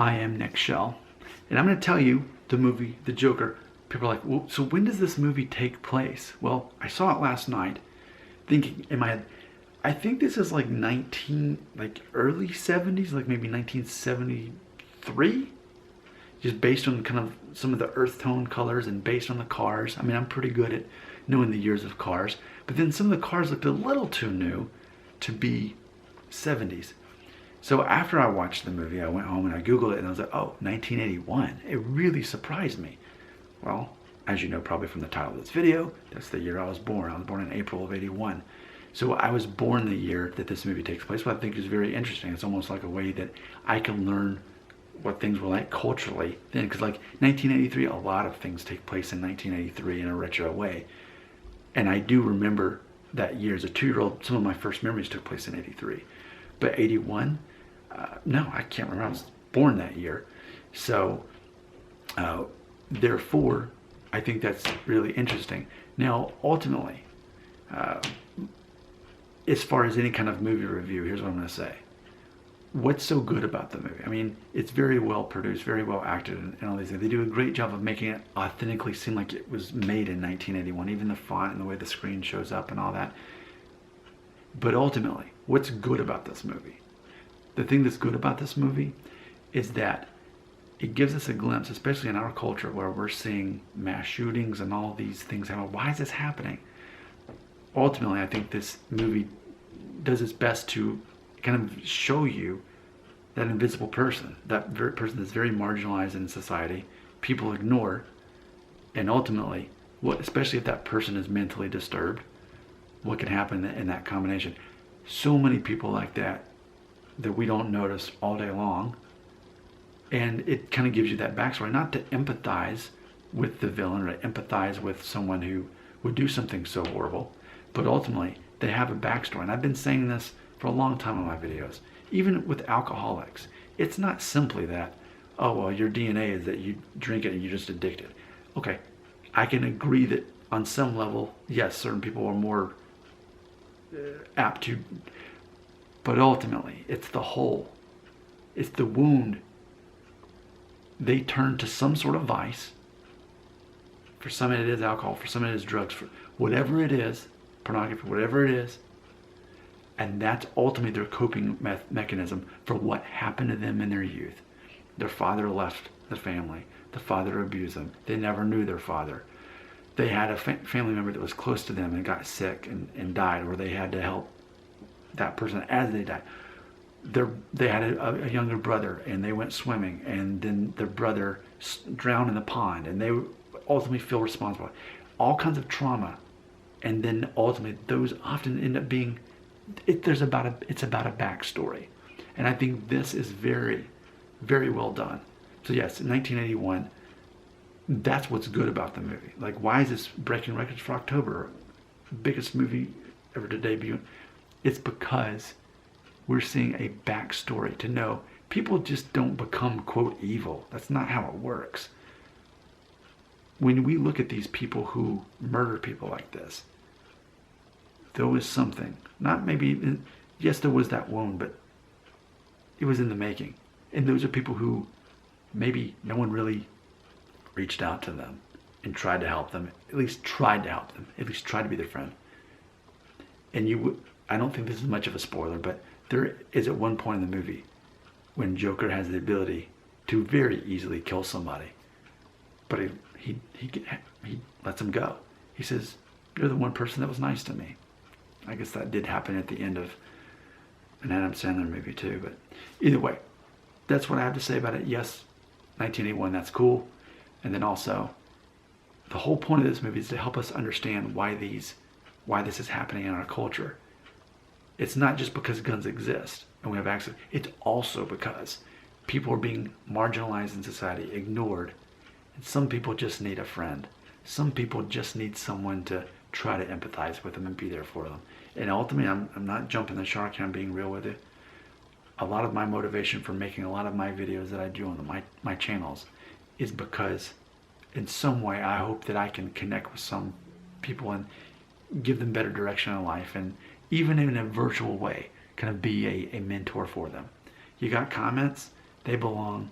I am Nick Shell, and I'm going to tell you the movie The Joker. People are like, well, so when does this movie take place? Well, I saw it last night, thinking in my head, I think this is like early 70s, like maybe 1973, just based on kind of some of the earth tone colors and based on the cars. I mean, I'm pretty good at knowing the years of cars, but then some of the cars looked a little too new to be 70s. So after I watched the movie, I went home and I Googled it and I was like, oh, 1981. It really surprised me. Well, as you know probably from the title of this video, that's the year I was born. I was born in April of 81. So I was born the year that this movie takes place, what I think is very interesting. It's almost like a way that I can learn what things were like culturally then. Because like 1983, a lot of things take place in 1983 in a retro way. And I do remember that year as a 2-year-old, some of my first memories took place in 83. But 81, no, I can't remember. I was born that year. So, therefore, I think that's really interesting. Now, ultimately, as far as any kind of movie review, here's what I'm going to say. What's so good about the movie? I mean, it's very well produced, very well acted, and all these things. They do a great job of making it authentically seem like it was made in 1981, even the font and the way the screen shows up and all that. But ultimately, what's good about this movie? The thing that's good about this movie is that it gives us a glimpse, especially in our culture where we're seeing mass shootings and all these things happen. Why is this happening? Ultimately, I think this movie does its best to kind of show you that invisible person, that person that's very marginalized in society, people ignore, and ultimately, especially if that person is mentally disturbed, what can happen in that combination. So many people like that we don't notice all day long, and it kind of gives you that backstory, not to empathize with the villain or to empathize with someone who would do something so horrible, but ultimately they have a backstory. And I've been saying this for a long time in my videos. Even with alcoholics, it's not simply that, oh well, your DNA is that you drink it and you're just addicted. Okay, I can agree that on some level, yes, certain people are more apt to, but ultimately it's the whole, it's the wound. They turn to some sort of vice. For some it is alcohol, for some it is drugs, for whatever it is, pornography, whatever it is, and that's ultimately their coping mechanism for what happened to them in their youth. Their father left the family. The father abused them. They never knew their father. They had a family member that was close to them and got sick and died, or they had to help that person as they died. They had a younger brother and they went swimming, and then their brother drowned in the pond, and they ultimately feel responsible. All kinds of trauma, and then ultimately those often end up being, it's about a backstory. And I think this is very, very well done. So yes, in 1981, that's what's good about the movie. Like, why is this breaking records for October? Biggest movie ever to debut. It's because we're seeing a backstory to know people just don't become, quote, evil. That's not how it works. When we look at these people who murder people like this, there was something, not maybe, yes, there was that wound, but it was in the making. And those are people who maybe no one really reached out to them and tried to help them, at least tried to be their friend. And I don't think this is much of a spoiler, but there is at one point in the movie when Joker has the ability to very easily kill somebody, but he lets him go. He says, "You're the one person that was nice to me." I guess that did happen at the end of an Adam Sandler movie too, but either way, that's what I have to say about it. Yes, 1981, that's cool. And then also, the whole point of this movie is to help us understand why this is happening in our culture. It's not just because guns exist and we have access. It's also because people are being marginalized in society, ignored. And some people just need a friend. Some people just need someone to try to empathize with them and be there for them. And ultimately, I'm not jumping the shark here, I'm being real with you. A lot of my motivation for making a lot of my videos that I do on my channels is because in some way I hope that I can connect with some people and give them better direction in life, and even in a virtual way, kind of be a mentor for them. You got comments, they belong